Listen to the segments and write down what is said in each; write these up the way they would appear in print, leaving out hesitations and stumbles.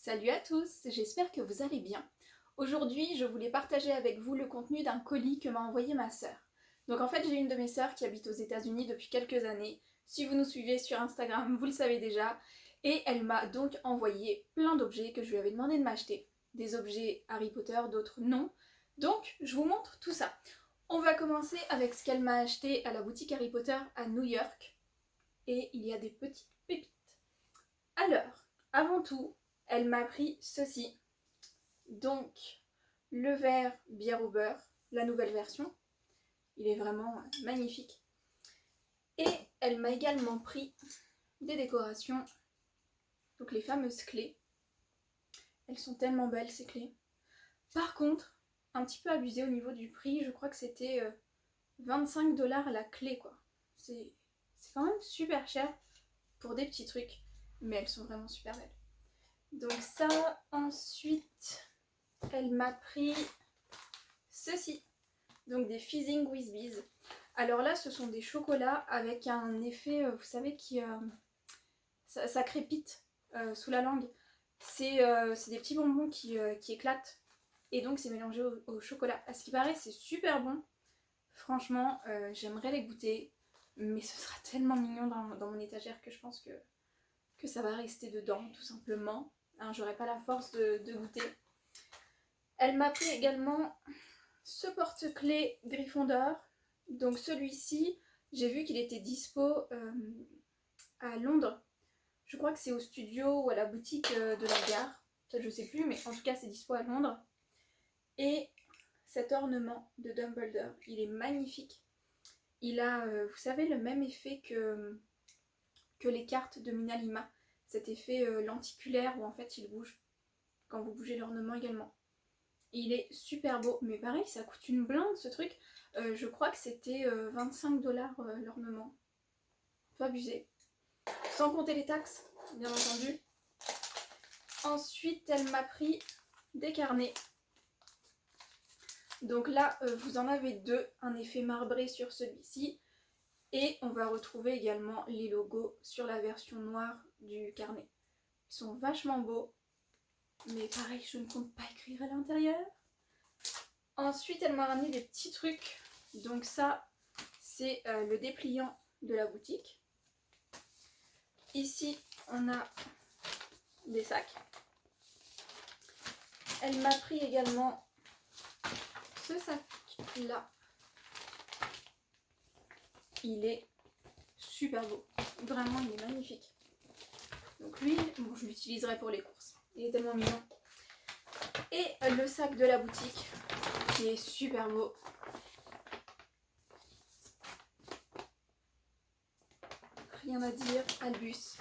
Salut à tous, j'espère que vous allez bien. Aujourd'hui, je voulais partager avec vous le contenu d'un colis que m'a envoyé ma sœur. Donc en fait, j'ai une de mes sœurs qui habite aux États-Unis depuis quelques années. Si vous nous suivez sur Instagram, vous le savez déjà. Et elle m'a donc envoyé plein d'objets que je lui avais demandé de m'acheter. Des objets Harry Potter, d'autres non. Donc, je vous montre tout ça. On va commencer avec ce qu'elle m'a acheté à la boutique Harry Potter à New York. Et il y a des petites pépites. Alors, avant tout, elle m'a pris ceci. Donc, le verre bière au beurre, la nouvelle version. Il est vraiment magnifique. Et elle m'a également pris des décorations. Donc les fameuses clés. Elles sont tellement belles ces clés. Par contre, un petit peu abusé au niveau du prix. Je crois que c'était 25$ la clé quoi. C'est quand même super cher pour des petits trucs. Mais elles sont vraiment super belles. Donc ça, ensuite, elle m'a pris ceci. Donc des Fizzing Whizbees. Alors là, ce sont des chocolats avec un effet, vous savez, ça crépite sous la langue. C'est des petits bonbons qui éclatent. Et donc c'est mélangé au chocolat. À ce qui paraît, c'est super bon. Franchement, j'aimerais les goûter. Mais ce sera tellement mignon dans mon étagère que je pense que ça va rester dedans, tout simplement. Hein, j'aurai pas la force de goûter. Elle m'a pris également ce porte-clés Gryffondor. Donc celui-ci, j'ai vu qu'il était dispo à Londres. Je crois que c'est au studio ou à la boutique de la gare. Peut-être je sais plus, mais en tout cas c'est dispo à Londres. Et cet ornement de Dumbledore, il est magnifique. Il a, vous savez, le même effet que les cartes de Minalima. Cet effet lenticulaire où en fait il bouge quand vous bougez l'ornement également. Il est super beau, mais pareil, ça coûte une blinde ce truc. Je crois que c'était 25$ l'ornement. Pas abusé. Sans compter les taxes, bien entendu. Ensuite, elle m'a pris des carnets. Donc là, vous en avez deux, un effet marbré sur celui-ci. Et on va retrouver également les logos sur la version noire du carnet. Ils sont vachement beaux. Mais pareil, je ne compte pas écrire à l'intérieur. Ensuite, elle m'a ramené des petits trucs. Donc ça, c'est le dépliant de la boutique. Ici, on a des sacs. Elle m'a pris également ce sac-là. Il est super beau. Vraiment, il est magnifique. Donc lui, bon, je l'utiliserai pour les courses. Il est tellement mignon. Et le sac de la boutique, qui est super beau. Rien à dire, Albus,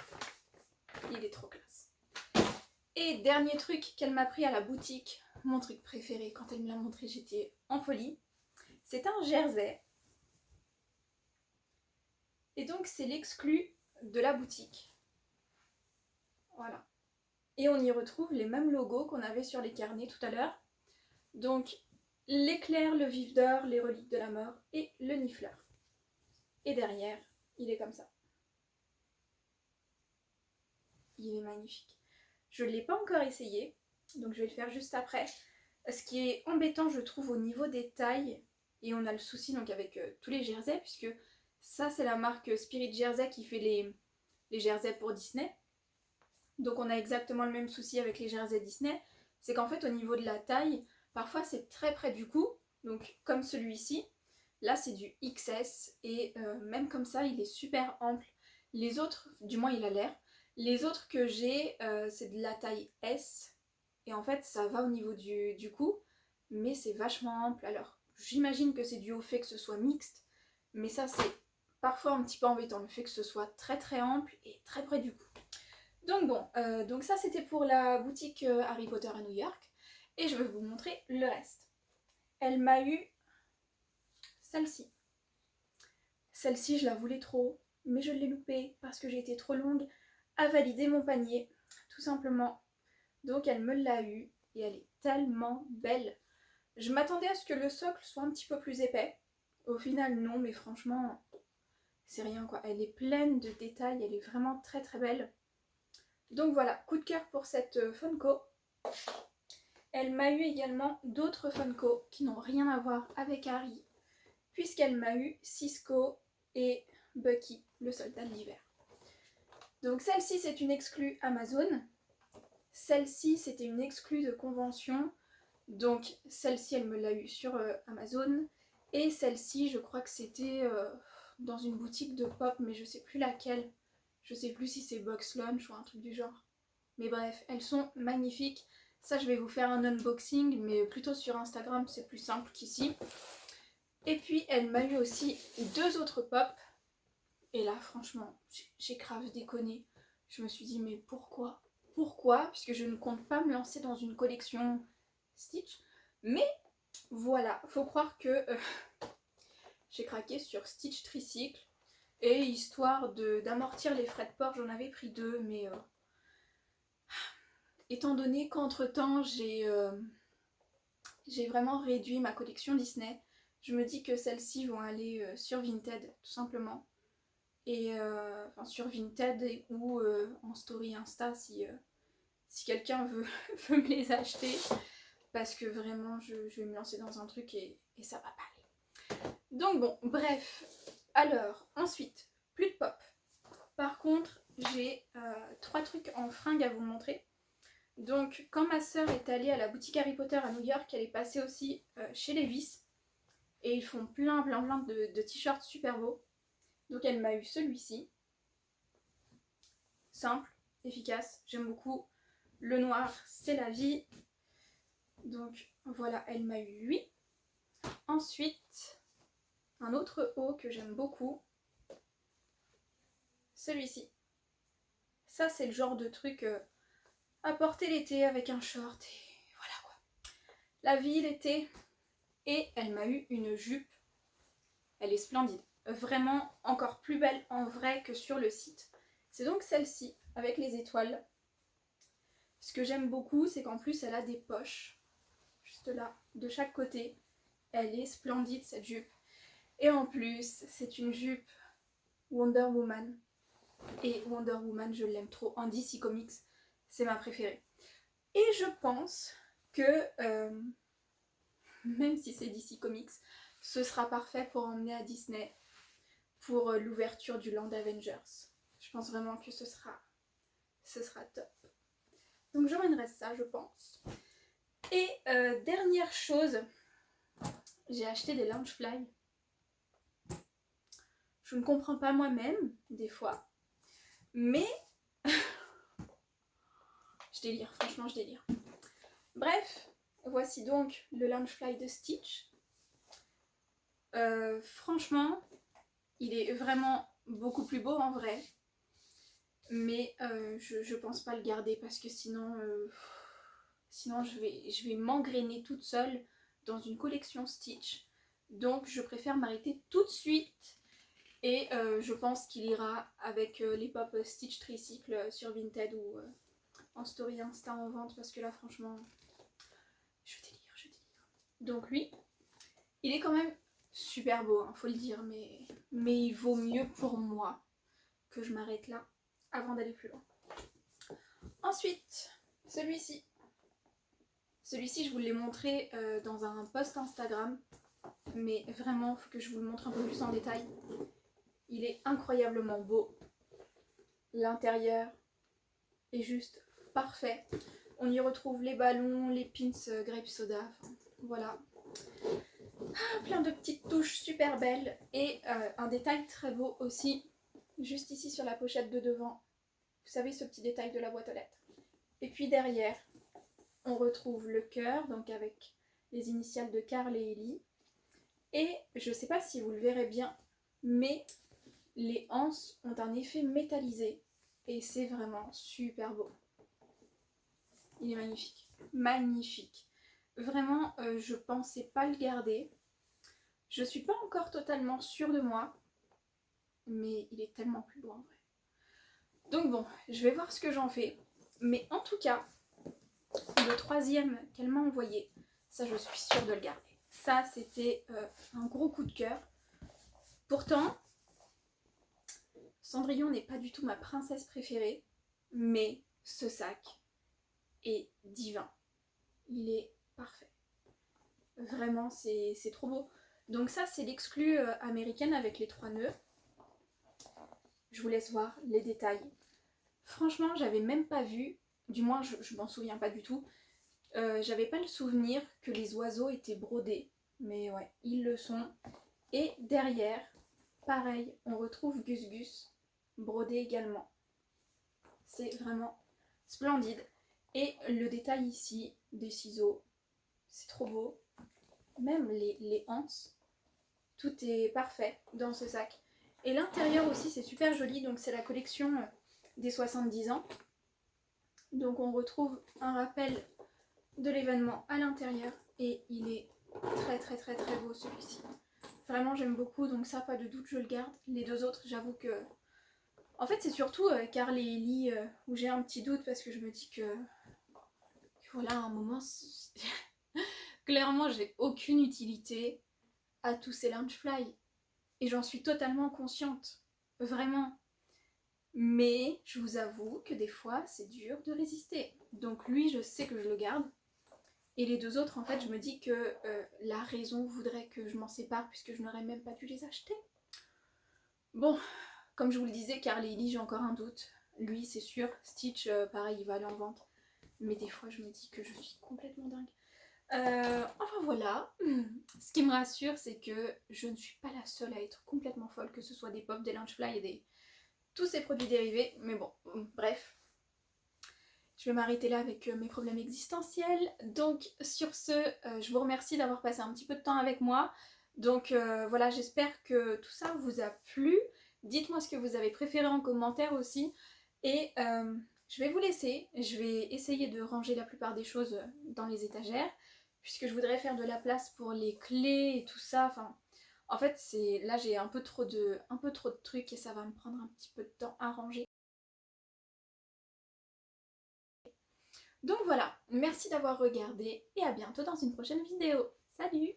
il est trop classe. Et dernier truc qu'elle m'a pris à la boutique, mon truc préféré, quand elle me l'a montré, j'étais en folie. C'est un jersey. Et donc c'est l'exclu de la boutique. Voilà. Et on y retrouve les mêmes logos qu'on avait sur les carnets tout à l'heure. Donc l'éclair, le vif d'or, les reliques de la mort et le nifleur. Et derrière, il est comme ça. Il est magnifique. Je ne l'ai pas encore essayé, donc je vais le faire juste après. Ce qui est embêtant, je trouve, au niveau des tailles, et on a le souci donc avec tous les jerseys, puisque ça c'est la marque Spirit Jersey qui fait les jerseys pour Disney. Donc on a exactement le même souci avec les jerseys Disney, c'est qu'en fait au niveau de la taille, parfois c'est très près du cou, donc comme celui-ci, là c'est du XS, et même comme ça il est super ample. Les autres, du moins il a l'air, les autres que j'ai, c'est de la taille S, et en fait ça va au niveau du cou, mais c'est vachement ample. Alors j'imagine que c'est dû au fait que ce soit mixte, mais ça c'est parfois un petit peu embêtant, le fait que ce soit très très ample et très près du cou. Donc bon, donc ça c'était pour la boutique Harry Potter à New York, et je vais vous montrer le reste. Elle m'a eu celle-ci. Celle-ci je la voulais trop, mais je l'ai loupée parce que j'ai été trop longue à valider mon panier, tout simplement. Donc elle me l'a eu, et elle est tellement belle. Je m'attendais à ce que le socle soit un petit peu plus épais. Au final non, mais franchement, c'est rien quoi. Elle est pleine de détails, elle est vraiment très très belle. Donc voilà, coup de cœur pour cette Funko. Elle m'a eu également d'autres Funko qui n'ont rien à voir avec Harry, puisqu'elle m'a eu Cisco et Bucky, le soldat de l'hiver. Donc celle-ci c'est une exclue Amazon, celle-ci c'était une exclue de convention, donc celle-ci elle me l'a eu sur Amazon, et celle-ci je crois que c'était dans une boutique de pop, mais je sais plus laquelle, je sais plus si c'est Box Lunch ou un truc du genre. Mais bref, elles sont magnifiques. Ça, je vais vous faire un unboxing, mais plutôt sur Instagram, c'est plus simple qu'ici. Et puis, elle m'a eu aussi 2 autres pop. Et là, franchement, j'ai grave déconné. Je me suis dit, mais pourquoi? Pourquoi? Puisque je ne compte pas me lancer dans une collection Stitch. Mais voilà, faut croire que j'ai craqué sur Stitch Tricycle. Et histoire d'amortir les frais de port, j'en avais pris 2, mais étant donné qu'entre-temps, j'ai vraiment réduit ma collection Disney, je me dis que celles-ci vont aller sur Vinted, tout simplement. Et enfin, sur Vinted ou en story Insta si quelqu'un veut, veut me les acheter. Parce que vraiment, je vais me lancer dans un truc et ça va pas aller. Donc bon, bref. Alors, ensuite, plus de pop. Par contre, j'ai 3 trucs en fringues à vous montrer. Donc, quand ma sœur est allée à la boutique Harry Potter à New York, elle est passée aussi chez Levi's. Et ils font plein de t-shirts super beaux. Donc, elle m'a eu celui-ci. Simple, efficace, j'aime beaucoup. Le noir, c'est la vie. Donc, voilà, elle m'a eu lui. Ensuite, un autre haut que j'aime beaucoup. Celui-ci. Ça, c'est le genre de truc à porter l'été avec un short. Et voilà quoi. La vie, l'été. Et elle m'a eu une jupe. Elle est splendide. Vraiment encore plus belle en vrai que sur le site. C'est donc celle-ci, avec les étoiles. Ce que j'aime beaucoup, c'est qu'en plus, elle a des poches. Juste là, de chaque côté. Elle est splendide, cette jupe. Et en plus, c'est une jupe Wonder Woman. Et Wonder Woman, je l'aime trop. En DC Comics, c'est ma préférée. Et je pense que, même si c'est DC Comics, ce sera parfait pour emmener à Disney pour l'ouverture du Land Avengers. Je pense vraiment que ce sera top. Donc j'emmènerai ça, je pense. Et dernière chose, j'ai acheté des Loungefly. Je ne comprends pas moi-même, des fois. Mais je délire, franchement je délire. Bref, voici donc le Loungefly de Stitch. Franchement, il est vraiment beaucoup plus beau en vrai. Mais je pense pas le garder parce que sinon je vais m'engrainer toute seule dans une collection Stitch. Donc je préfère m'arrêter tout de suite. Et je pense qu'il ira avec les pop Stitch Tricycle sur Vinted ou en story Insta en vente parce que là franchement je délire. Donc lui, il est quand même super beau, hein, faut le dire, mais il vaut mieux pour moi que je m'arrête là avant d'aller plus loin. Ensuite, celui-ci. Celui-ci, je vous l'ai montré dans un post Instagram, mais vraiment, il faut que je vous le montre un peu plus en détail. Il est incroyablement beau. L'intérieur est juste parfait. On y retrouve les ballons, les pins grape soda, enfin, voilà. Plein de petites touches super belles et un détail très beau aussi, juste ici sur la pochette de devant. Vous savez, ce petit détail de la boîte aux lettres. Et puis derrière, on retrouve le cœur, donc avec les initiales de Carl et Ellie. Et je ne sais pas si vous le verrez bien, mais les anses ont un effet métallisé. Et c'est vraiment super beau. Il est magnifique. Magnifique. Vraiment, je pensais pas le garder. Je suis pas encore totalement sûre de moi. Mais il est tellement plus beau en vrai. Donc bon, je vais voir ce que j'en fais. Mais en tout cas, le troisième qu'elle m'a envoyé, ça je suis sûre de le garder. Ça c'était un gros coup de cœur. Pourtant, Cendrillon n'est pas du tout ma princesse préférée, mais ce sac est divin. Il est parfait. Vraiment, c'est trop beau. Donc ça, c'est l'exclu américaine avec les 3 nœuds. Je vous laisse voir les détails. Franchement, j'avais même pas vu, du moins je m'en souviens pas du tout, j'avais pas le souvenir que les oiseaux étaient brodés. Mais ouais, ils le sont. Et derrière, pareil, on retrouve Gus Gus, brodé également. C'est vraiment splendide. Et le détail ici, des ciseaux, c'est trop beau. Même les anses, tout est parfait dans ce sac. Et l'intérieur aussi, c'est super joli. Donc c'est la collection des 70 ans. Donc on retrouve un rappel de l'événement à l'intérieur. Et il est très beau celui-ci. Vraiment j'aime beaucoup, donc ça pas de doute je le garde. Les 2 autres j'avoue que... En fait c'est surtout Carly et Ellie où j'ai un petit doute parce que je me dis que voilà, à un moment clairement j'ai aucune utilité à tous ces Loungefly. Et j'en suis totalement consciente. Vraiment. Mais je vous avoue que des fois c'est dur de résister. Donc lui je sais que je le garde. Et les 2 autres, en fait, je me dis que la raison voudrait que je m'en sépare puisque je n'aurais même pas dû les acheter. Bon, comme je vous le disais, Carly et Ellie, j'ai encore un doute. Lui, c'est sûr. Stitch, pareil, il va aller en vente. Mais des fois, je me dis que je suis complètement dingue. Enfin voilà. Ce qui me rassure, c'est que je ne suis pas la seule à être complètement folle, que ce soit des pop, des Loungefly et tous ces produits dérivés. Mais bon, bref. Je vais m'arrêter là avec mes problèmes existentiels. Donc sur ce, je vous remercie d'avoir passé un petit peu de temps avec moi. Donc voilà, j'espère que tout ça vous a plu. Dites-moi ce que vous avez préféré en commentaire aussi. Et je vais vous laisser. Je vais essayer de ranger la plupart des choses dans les étagères. Puisque je voudrais faire de la place pour les clés et tout ça. Enfin, en fait, là j'ai un peu trop de trucs et ça va me prendre un petit peu de temps à ranger. Donc voilà, merci d'avoir regardé et à bientôt dans une prochaine vidéo. Salut!